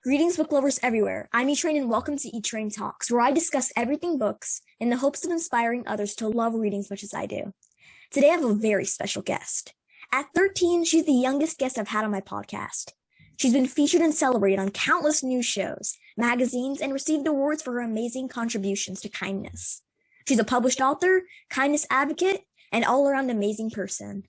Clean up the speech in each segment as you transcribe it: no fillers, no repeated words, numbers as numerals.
Greetings, book lovers everywhere. I'm E-Train and welcome to E-Train Talks, where I discuss everything books in the hopes of inspiring others to love reading as much as I do. Today I have a very special guest. At 13, she's the youngest guest I've had on my podcast. She's been featured and celebrated on countless news shows, magazines, and received awards for her amazing contributions to kindness. She's a published author, kindness advocate, and all-around amazing person.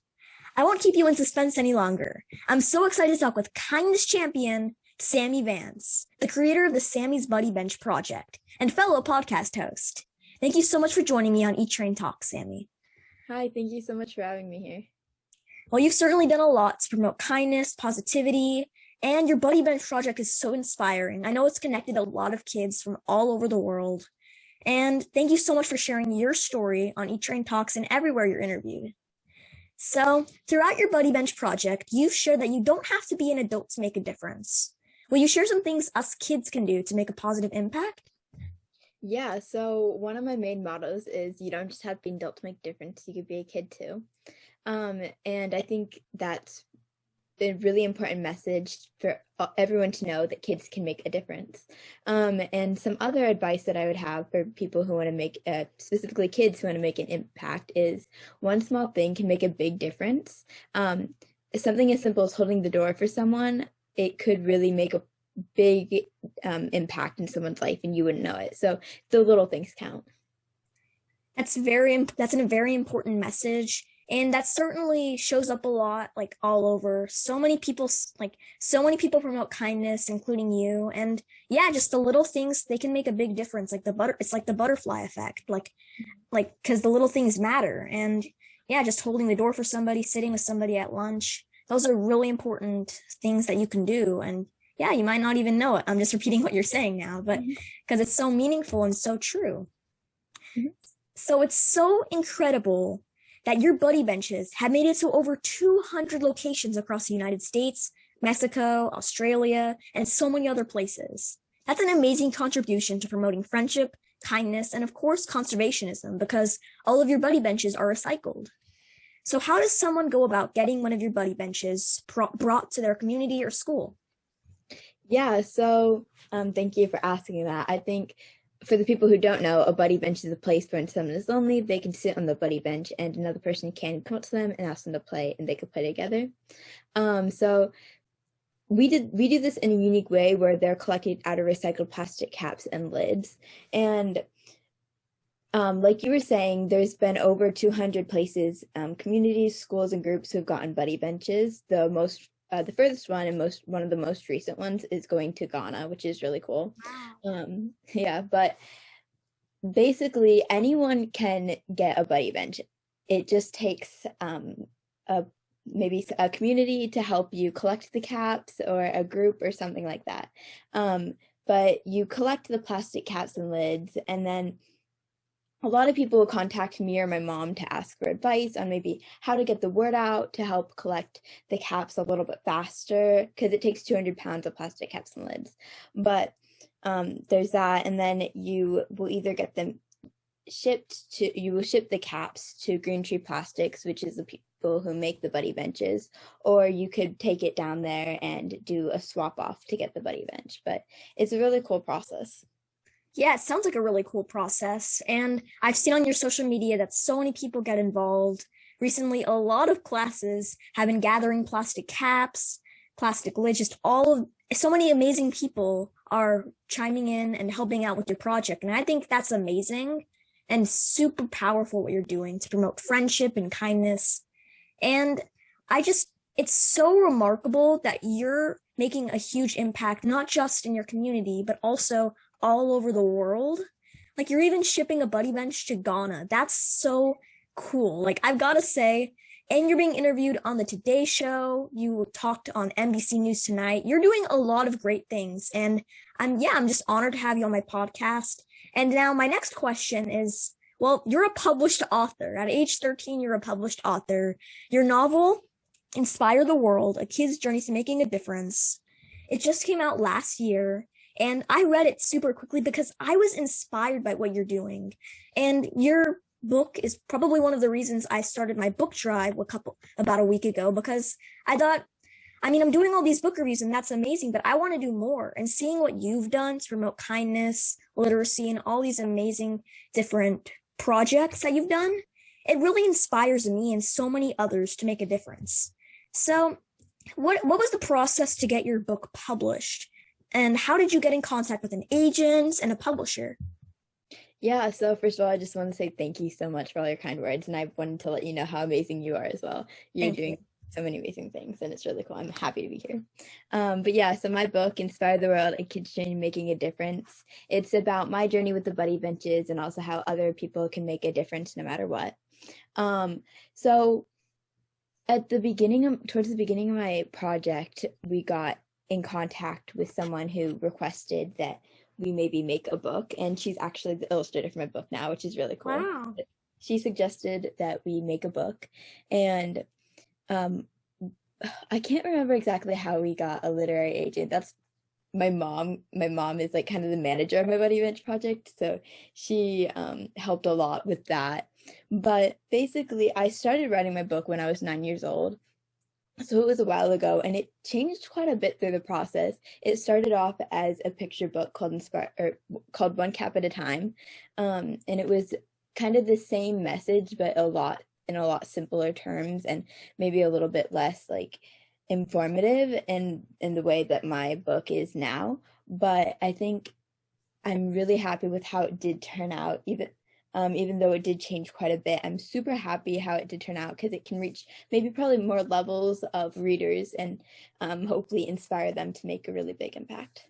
I won't keep you in suspense any longer. I'm so excited to talk with kindness champion Sammie Vance, the creator of the Sammie's Buddy Bench project and fellow podcast host. Thank you so much for joining me on E-Train Talks, Sammie. Hi, thank you so much for having me here. Well, you've certainly done a lot to promote kindness, positivity, and your Buddy Bench project is so inspiring. I know it's connected a lot of kids from all over the world. And thank you so much for sharing your story on E-Train Talks and everywhere you're interviewed. So, throughout your Buddy Bench project, you've shared that you don't have to be an adult to make a difference. Will you share some things us kids can do to make a positive impact? Yeah, so one of my main mottos is you don't just have to be an adult to make a difference, you could be a kid too. And I think that's a really important message for everyone to know that kids can make a difference. And some other advice that I would have for people who want to make, specifically kids who want to make an impact, is one small thing can make a big difference. Something as simple as holding the door for someone, it could really make a big impact in someone's life and you wouldn't know it. So the little things count. That's a very important message. And that certainly shows up a lot, like all over. So many people promote kindness, including you. And yeah, just the little things, they can make a big difference. It's like the butterfly effect, because the little things matter. And yeah, just holding the door for somebody, sitting with somebody at lunch, those are really important things that you can do. And yeah, you might not even know it. I'm just repeating what you're saying now, but because it's so meaningful and so true. Mm-hmm. So it's so incredible that your buddy benches have made it to over 200 locations across the United States, Mexico, Australia, and so many other places. That's an amazing contribution to promoting friendship, kindness, and of course, conservationism, because all of your buddy benches are recycled. So how does someone go about getting one of your buddy benches brought to their community or school? Yeah, so thank you for asking that. I think for the people who don't know, a buddy bench is a place when someone is lonely, they can sit on the buddy bench and another person can come up to them and ask them to play and they can play together. So we do this in a unique way where they're collected out of recycled plastic caps and lids. And like you were saying, there's been over 200 places, communities, schools, and groups who've gotten buddy benches. The furthest one and one of the most recent ones is going to Ghana, which is really cool. Yeah, but basically anyone can get a buddy bench. It just takes maybe a community to help you collect the caps, or a group or something like that. But you collect the plastic caps and lids, and then a lot of people will contact me or my mom to ask for advice on maybe how to get the word out to help collect the caps a little bit faster, because it takes 200 pounds of plastic caps and lids. But there's that, and then you will either get them ship the caps to Green Tree Plastics, which is the people who make the buddy benches, or you could take it down there and do a swap off to get the buddy bench. But it's a really cool process. Yeah, it sounds like a really cool process. And I've seen on your social media that so many people get involved. Recently, a lot of classes have been gathering plastic caps, plastic lids, so many amazing people are chiming in and helping out with your project. And I think that's amazing and super powerful what you're doing to promote friendship and kindness. And it's so remarkable that you're making a huge impact, not just in your community, but also all over the world. Like, you're even shipping a buddy bench to Ghana. That's so cool. Like, I've got to say, and you're being interviewed on the Today Show. You talked on NBC News Tonight. You're doing a lot of great things. And I'm just honored to have you on my podcast. And now my next question is, well, you're a published author. At age 13, you're a published author. Your novel, Inspire the World, A Kid's Journey to Making a Difference, it just came out last year. And I read it super quickly because I was inspired by what you're doing. And your book is probably one of the reasons I started my book drive about a week ago, because I thought I mean, I'm doing all these book reviews and that's amazing, but I want to do more. And seeing what you've done to promote kindness, literacy, and all these amazing different projects that you've done, it really inspires me and so many others to make a difference. So, what was the process to get your book published? And how did you get in contact with an agent and a publisher? Yeah, so first of all, I just want to say thank you so much for all your kind words, and I wanted to let you know how amazing you are as well. You're Thank you. doing so many amazing things, and it's really cool. I'm happy to be here. But yeah, so my book, Inspire the World, A Kitchen Making a Difference. It's about my journey with the buddy benches and also how other people can make a difference no matter what. So at the beginning towards the beginning of my project, we got in contact with someone who requested that we maybe make a book, and she's actually the illustrator for my book now, which is really cool. Wow. She suggested that we make a book, and um, I can't remember exactly how we got a literary agent. That's my mom. My mom is like kind of the manager of my Buddy Bench project, so she helped a lot with that. But basically, I started writing my book when I was 9 years old. So it was a while ago, and it changed quite a bit through the process. It started off as a picture book called One Cap at a Time, and it was kind of the same message, but in a lot simpler terms, and maybe a little bit less like informative in the way that my book is now. But I think I'm really happy with how it did turn out, even though it did change quite a bit. I'm super happy how it did turn out because it can reach maybe probably more levels of readers and hopefully inspire them to make a really big impact.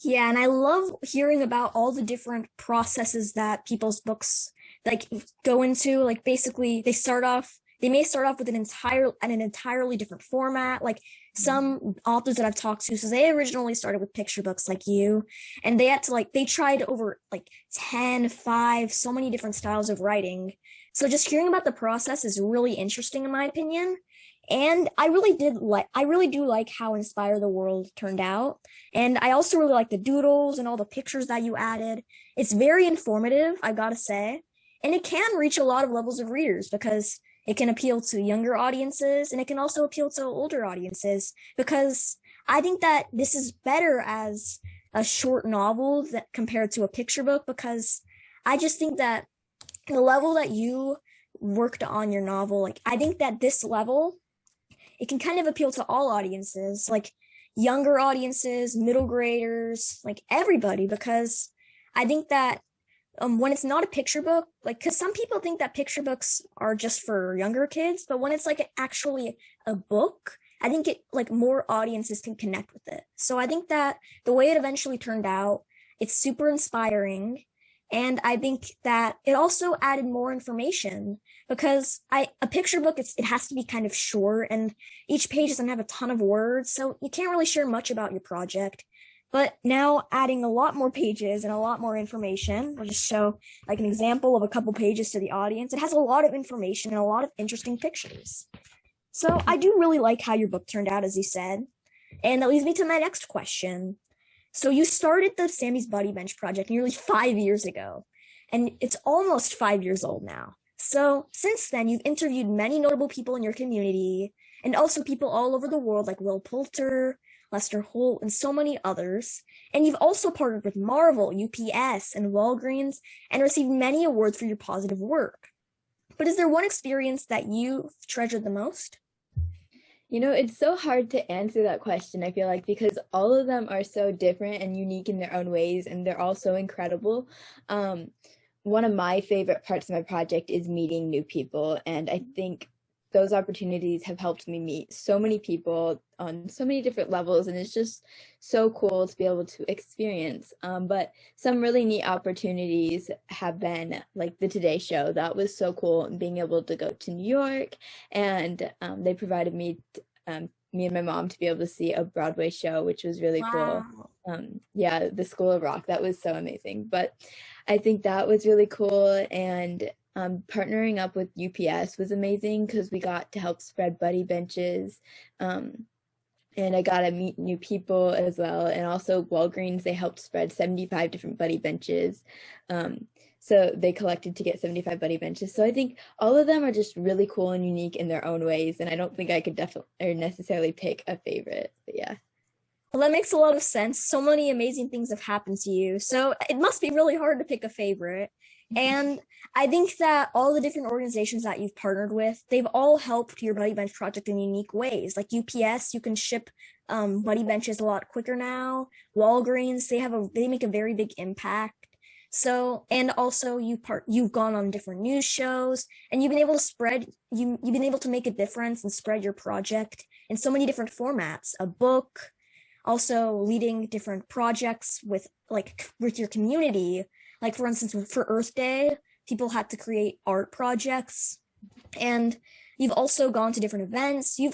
Yeah, and I love hearing about all the different processes that people's books like go into. Like basically they may start off with an entirely different format. Like some authors that I've talked to, so they originally started with picture books like you, and they had to they tried over like 10, 5, so many different styles of writing. So just hearing about the process is really interesting in my opinion. And I really do like how Inspire the World turned out. And I also really like the doodles and all the pictures that you added. It's very informative, I gotta say. And it can reach a lot of levels of readers because it can appeal to younger audiences and it can also appeal to older audiences because I think that this is better as a short novel that compared to a picture book because I just think that the level that you worked on your novel, like I think that this level it can kind of appeal to all audiences, like younger audiences, middle graders, like everybody, because I think that when it's not a picture book, like, because some people think that picture books are just for younger kids, but when it's like actually a book, I think it like more audiences can connect with it. So I think that the way it eventually turned out, it's super inspiring. And I think that it also added more information because a picture book it has to be kind of short and each page doesn't have a ton of words, so you can't really share much about your project. But now adding a lot more pages and a lot more information, I'll just show like an example of a couple pages to the audience. It has a lot of information and a lot of interesting pictures. So I do really like how your book turned out, as you said. And that leads me to my next question. So you started the Sammie's Buddy Bench project nearly 5 years ago, and it's almost 5 years old now. So since then, you've interviewed many notable people in your community, and also people all over the world like Will Poulter, Lester Holt, and so many others. And you've also partnered with Marvel, UPS, and Walgreens, and received many awards for your positive work. But is there one experience that you treasured the most? You know, it's so hard to answer that question, I feel like, because all of them are so different and unique in their own ways, and they're all so incredible. One of my favorite parts of my project is meeting new people, and I think those opportunities have helped me meet so many people on so many different levels, and it's just so cool to be able to experience. But some really neat opportunities have been like the Today Show. That was so cool, and being able to go to New York, and they provided me me and my mom to be able to see a Broadway show, which was really cool. Wow. Yeah, the School of Rock, that was so amazing. But I think that was really cool, and partnering up with UPS was amazing because we got to help spread buddy benches, and I got to meet new people as well. And also Walgreens, they helped spread 75 different buddy benches. So they collected to get 75 buddy benches. So I think all of them are just really cool and unique in their own ways. And I don't think I could definitely or necessarily pick a favorite. But yeah. Well, that makes a lot of sense. So many amazing things have happened to you. So it must be really hard to pick a favorite. And I think that all the different organizations that you've partnered with, they've all helped your Buddy Bench project in unique ways. Like UPS, you can ship Buddy Benches a lot quicker now. Walgreens, they make a very big impact. So, and also you've gone on different news shows and you've been able to you've been able to make a difference and spread your project in so many different formats, a book, also leading different projects with your community. Like for instance, for Earth Day, people had to create art projects, and you've also gone to different events. You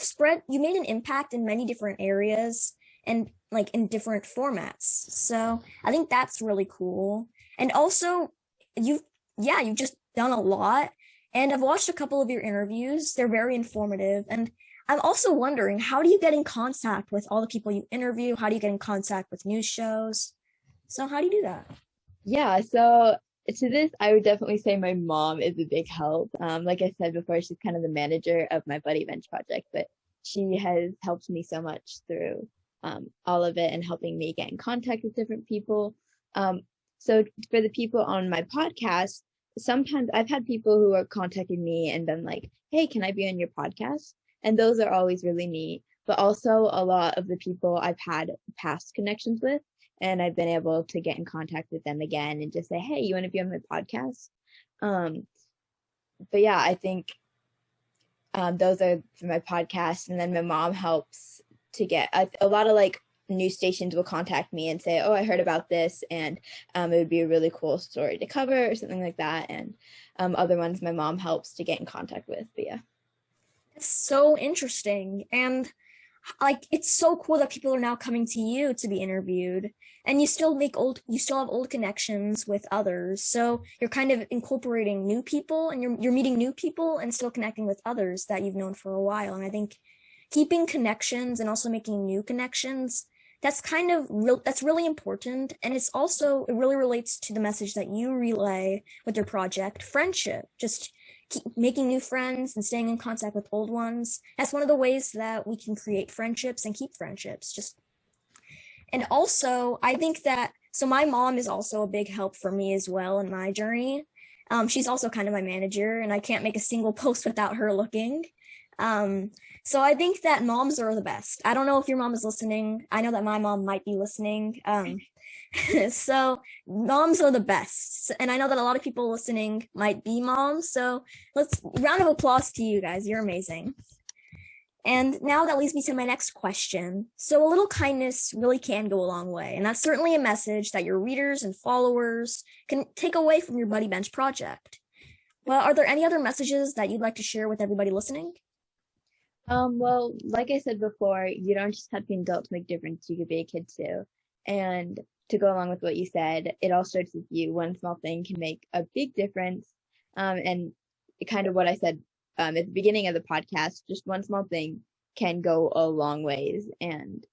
made an impact in many different areas and like in different formats. So I think that's really cool. And also you've just done a lot. And I've watched a couple of your interviews. They're very informative. And I'm also wondering, how do you get in contact with all the people you interview? How do you get in contact with news shows? So how do you do that? Yeah, so to this, I would definitely say my mom is a big help. Like I said before, she's kind of the manager of my Buddy Bench project, but she has helped me so much through all of it and helping me get in contact with different people. So for the people on my podcast, sometimes I've had people who are contacting me and been like, hey, can I be on your podcast? And those are always really neat. But also a lot of the people I've had past connections with, and I've been able to get in contact with them again and just say, hey, you want to be on my podcast? But yeah, I think those are for my podcast. And then my mom helps to get a lot of like news stations will contact me and say, oh, I heard about this, and it would be a really cool story to cover or something like that. And other ones my mom helps to get in contact with. But yeah. It's so interesting. And like it's so cool that people are now coming to you to be interviewed, and you still have old connections with others. So you're kind of incorporating new people, and you're meeting new people and still connecting with others that you've known for a while. And I think keeping connections and also making new connections, that's really important. And it really relates to the message that you relay with your project, friendship. Just keep making new friends and staying in contact with old ones. That's one of the ways that we can create friendships and keep friendships. And also I think that, so my mom is also a big help for me as well in my journey. She's also kind of my manager, and I can't make a single post without her looking. So I think that moms are the best. I don't know if your mom is listening. I know that my mom might be listening. So moms are the best. And I know that a lot of people listening might be moms. So round of applause to you guys. You're amazing. And now that leads me to my next question. So a little kindness really can go a long way. And that's certainly a message that your readers and followers can take away from your Buddy Bench project. Well, are there any other messages that you'd like to share with everybody listening? Well, like I said before, you don't just have to be an adult to make a difference. You could be a kid too. And to go along with what you said, it all starts with you. One small thing can make a big difference. And kind of what I said at the beginning of the podcast, just one small thing can go a long ways. And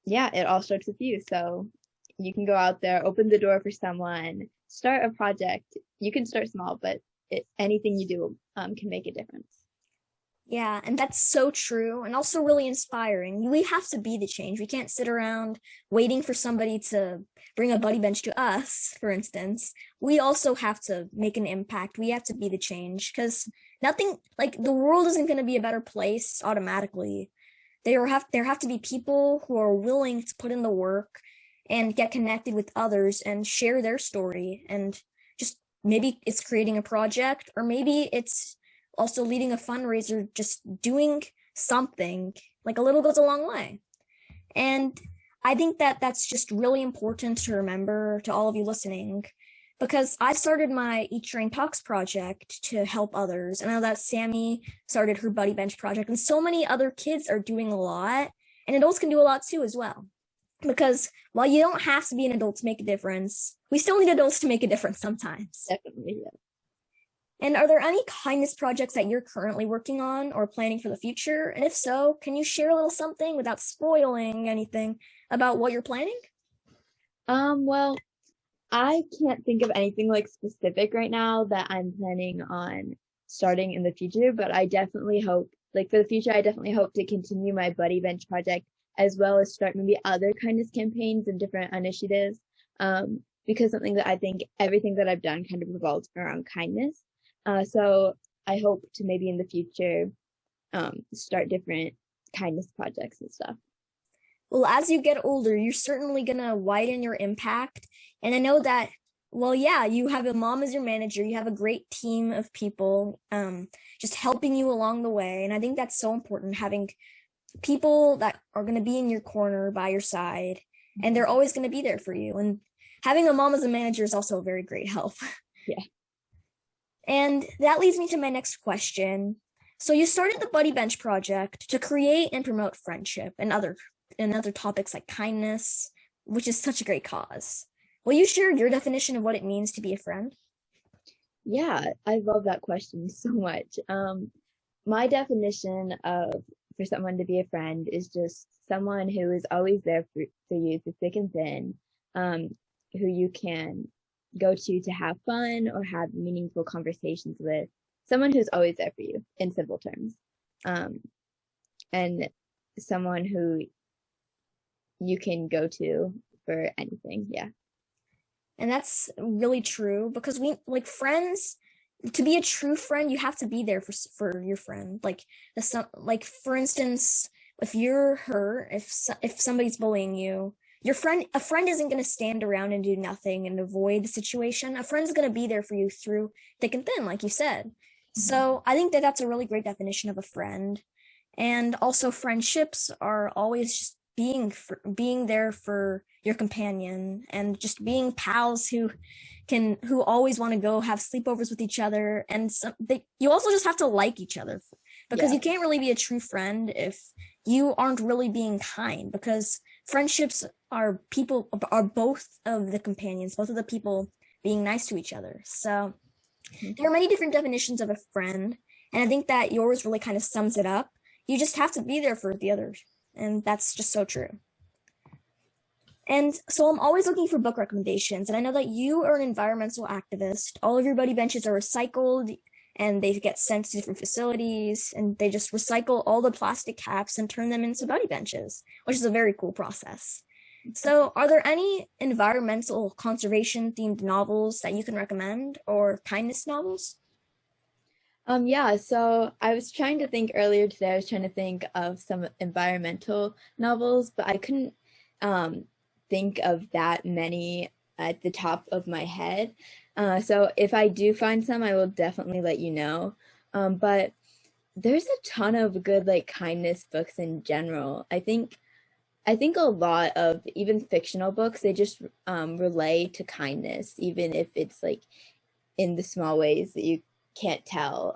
yeah, it all starts with you. So you can go out there, open the door for someone, start a project. You can start small, but anything you do can make a difference. Yeah, and that's so true and also really inspiring. We have to be the change. We can't sit around waiting for somebody to bring a Buddy Bench to us, for instance. We also have to make an impact. We have to be the change, because the world isn't going to be a better place automatically. There have to be people who are willing to put in the work and get connected with others and share their story. And just maybe it's creating a project, or maybe it's also leading a fundraiser, just doing something. Like a little goes a long way. And I think that that's just really important to remember to all of you listening, because I started my Eat Train Talks project to help others. And I know that Sammie started her Buddy Bench project, and so many other kids are doing a lot, and adults can do a lot too as well. Because while you don't have to be an adult to make a difference, we still need adults to make a difference sometimes. Definitely, yeah. And are there any kindness projects that you're currently working on or planning for the future? And if so, can you share a little something without spoiling anything about what you're planning? Well, I can't think of anything like specific right now that I'm planning on starting in the future, but I definitely hope, like for the future, I definitely hope to continue my Buddy Bench project as well as start maybe other kindness campaigns and different initiatives. Because something that I think everything that I've done kind of revolves around kindness. So I hope to maybe in the future start different kindness projects and stuff. Well, as you get older, you're certainly going to widen your impact. And I know that, well, yeah, you have a mom as your manager, you have a great team of people just helping you along the way. And I think that's so important, having people that are going to be in your corner by your side, and they're always going to be there for you. And having a mom as a manager is also a very great help. Yeah. And that leads me to my next question. So you started the Buddy Bench project to create and promote friendship and other topics like kindness, which is such a great cause. Will you share your definition of what it means to be a friend? Yeah, I love that question so much. My definition of for someone to be a friend is just someone who is always there for you through thick and thin, um, who you can go to have fun or have meaningful conversations with, someone who's always there for you in simple terms, um, and someone who you can go to for anything. Yeah. And that's really true because we like friends. To be a true friend, you have to be there for your friend. Like for instance, if you're hurt, if somebody's bullying you, a friend isn't going to stand around and do nothing and avoid the situation. A friend's going to be there for you through thick and thin, like you said. So I think that that's a really great definition of a friend. And also, friendships are always just being there for your companion and just being pals who always want to go have sleepovers with each other. And you also just have to like each other, because Yeah. you can't really be a true friend if you aren't really being kind, because friendships are both of the companions, both of the people being nice to each other. So there are many different definitions of a friend, and I think that yours really kind of sums it up. You just have to be there for the others, and that's just so true. And so I'm always looking for book recommendations, and I know that you are an environmental activist. All of your buddy benches are recycled, and they get sent to different facilities, and they just recycle all the plastic caps and turn them into buddy benches, which is a very cool process. So, are there any environmental conservation themed novels that you can recommend, or kindness novels? Yeah, so I was trying to think earlier today, I was trying to think of some environmental novels, but I couldn't um, think of that many at the top of my head. So if I do find some, I will definitely let you know. But there's a ton of good like kindness books in general. I think a lot of even fictional books, they just relay to kindness, even if it's like in the small ways that you can't tell.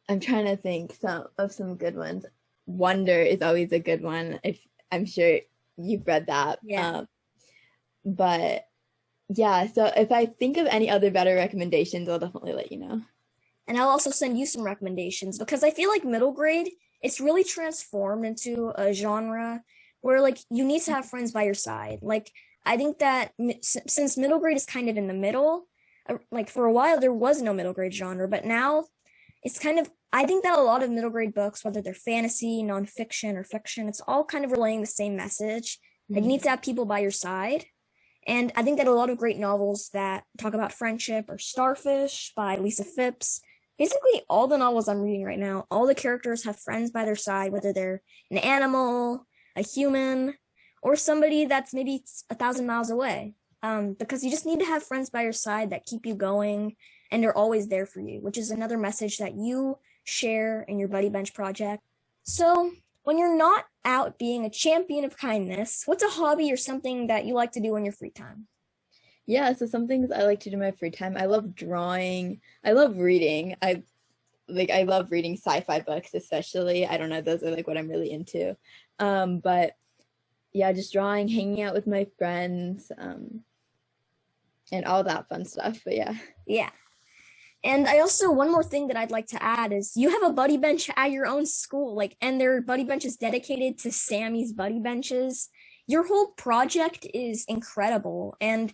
I'm trying to think of some good ones. Wonder is always a good one. If I'm sure you've read that. Yeah. But yeah, so if I think of any other better recommendations, I'll definitely let you know. And I'll also send you some recommendations, because I feel like middle grade, it's really transformed into a genre where like you need to have friends by your side. Like I think that since middle grade is kind of in the middle, like for a while there was no middle grade genre, but now it's kind of, I think that a lot of middle grade books, whether they're fantasy, nonfiction, or fiction, it's all kind of relaying the same message. Like you need to have people by your side. And I think that a lot of great novels that talk about friendship are Starfish by Lisa Phipps. Basically, all the novels I'm reading right now, all the characters have friends by their side, whether they're an animal, a human, or somebody that's maybe 1,000 miles away. Because you just need to have friends by your side that keep you going, and they're always there for you, which is another message that you share in your Buddy Bench project. So, when you're not out being a champion of kindness, what's a hobby or something that you like to do in your free time? Yeah, so some things I like to do in my free time. I love drawing. I love reading. I love reading sci-fi books especially. I don't know, those are like what I'm really into. But yeah, just drawing, hanging out with my friends, and all that fun stuff. But yeah. Yeah. And I also, one more thing that I'd like to add is you have a buddy bench at your own school, like, and their buddy bench is dedicated to Sammie's buddy benches. your whole project is incredible. And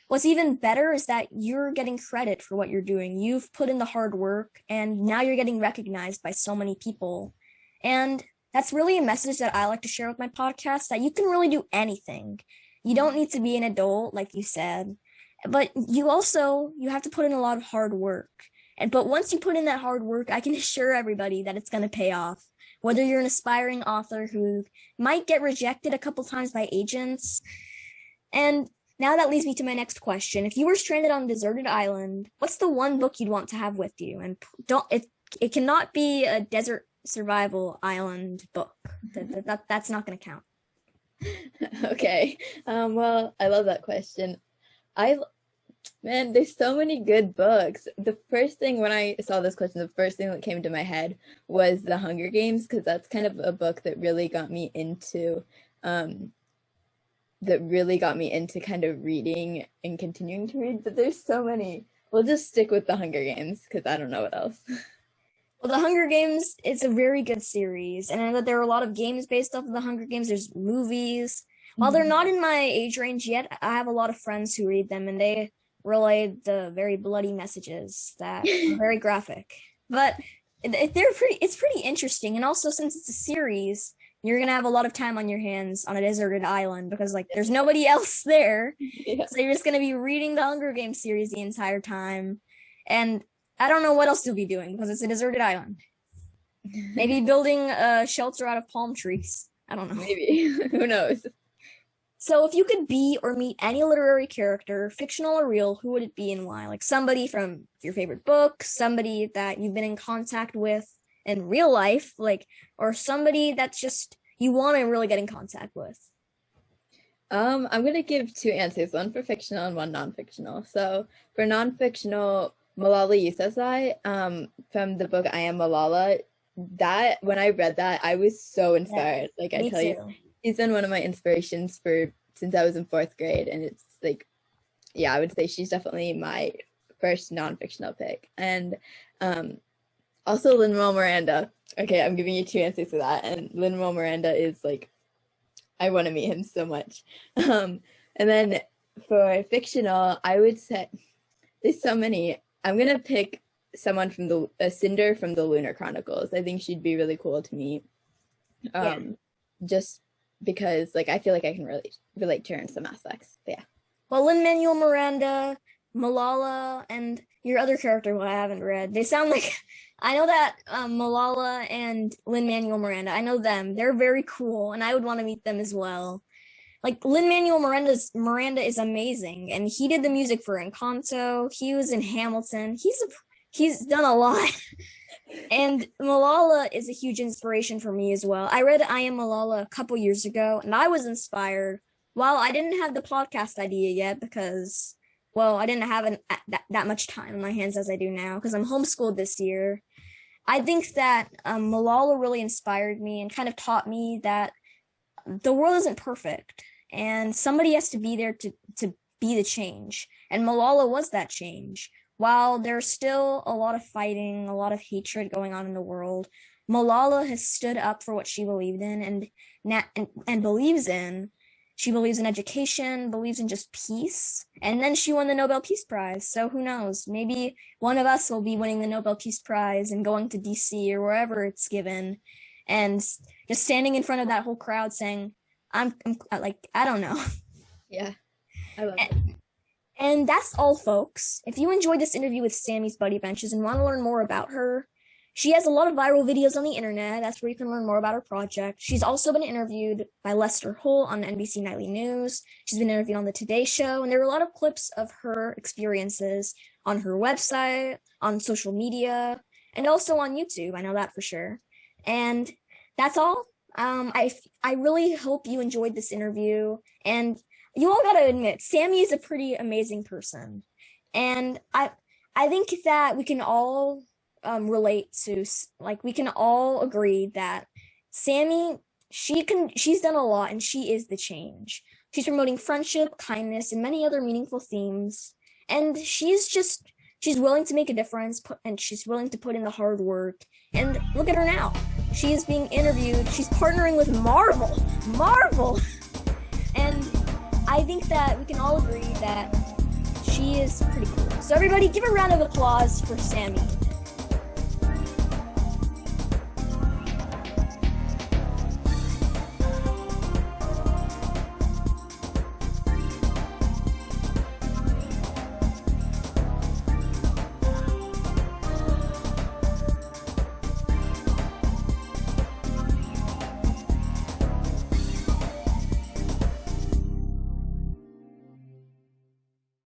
what's even better is that you're getting credit for what you're doing. You've put in the hard work and now you're getting recognized by so many people. And that's really a message that I like to share with my podcast, that you can really do anything. You don't need to be an adult, like you said, but you have to put in a lot of hard work. But once you put in that hard work, I can assure everybody that it's going to pay off. Whether you're an aspiring author who might get rejected a couple times by agents. And now that leads me to my next question. If you were stranded on a deserted island, what's the one book you'd want to have with you? And it cannot be a desert survival island book. That's not going to count. Okay. Well, I love that question. Man, there's so many good books. The first thing when I saw this question, the first thing that came to my head was The Hunger Games, because that's kind of a book that really got me into kind of reading and continuing to read. But there's so many. We'll just stick with The Hunger Games because I don't know what else. Well, The Hunger Games, it's a very good series. And I know that there are a lot of games based off of The Hunger Games. There's movies. While they're not in my age range yet, I have a lot of friends who read them, and they relay the very bloody messages that are very graphic. But it's pretty interesting. And also, since it's a series, you're going to have a lot of time on your hands on a deserted island because, like, there's nobody else there. Yeah. So you're just going to be reading the Hunger Games series the entire time. And I don't know what else you'll be doing because it's a deserted island. Maybe building a shelter out of palm trees. I don't know. Maybe. Who knows? So if you could be or meet any literary character, fictional or real, who would it be and why? Like somebody from your favorite book, somebody that you've been in contact with in real life, like, or somebody that's just you want to really get in contact with. I'm going to give two answers, one for fictional and one non-fictional. So for non-fictional, Malala Yousafzai, from the book I Am Malala, that when I read that, I was so inspired. Yeah, like I tell you, she's been one of my inspirations since I was in 4th grade, and it's like, yeah, I would say she's definitely my first non-fictional pick. And also Lin-Manuel Miranda. Okay, I'm giving you two answers to that, and Lin-Manuel Miranda is like, I want to meet him so much. And then for fictional, I would say there's so many. I'm gonna pick someone from Cinder from the Lunar Chronicles. I think she'd be really cool to meet. Just because, like, I feel like I can really relate to her in some aspects. But yeah. Well, Lin-Manuel Miranda, Malala, and your other character who I haven't read, they sound like, I know that Malala and Lin-Manuel Miranda, I know them. They're very cool, and I would want to meet them as well. Like, Lin-Manuel Miranda is amazing, and he did the music for Encanto. He was in Hamilton. He's done a lot. And Malala is a huge inspiration for me as well. I read I Am Malala a couple years ago, and I was inspired. While I didn't have the podcast idea yet because, well, I didn't have that much time on my hands as I do now because I'm homeschooled this year. I think that Malala really inspired me and kind of taught me that the world isn't perfect, and somebody has to be there to be the change. And Malala was that change. While there's still a lot of fighting, a lot of hatred going on in the world, Malala has stood up for what she believed in and believes in. She believes in education, believes in just peace, and then she won the Nobel Peace Prize. So who knows? Maybe one of us will be winning the Nobel Peace Prize and going to DC or wherever it's given, and just standing in front of that whole crowd saying, I'm like, I don't know. Yeah, I love it. And that's all, folks. If you enjoyed this interview with Sammie's Buddy Benches and want to learn more about her, she has a lot of viral videos on the internet. That's where you can learn more about her project. She's also been interviewed by Lester Holt on NBC Nightly News. She's been interviewed on The Today Show, and there are a lot of clips of her experiences on her website, on social media, and also on YouTube. I know that for sure. And that's all. I really hope you enjoyed this interview, and you all gotta admit, Sammie is a pretty amazing person, and I think that we can all relate to, like, we can all agree that Sammie, she's done a lot, and she is the change. She's promoting friendship, kindness, and many other meaningful themes, and she's willing to make a difference, and she's willing to put in the hard work. And look at her now. She is being interviewed. She's partnering with Marvel. I think that we can all agree that she is pretty cool. So everybody, give a round of applause for Sammie.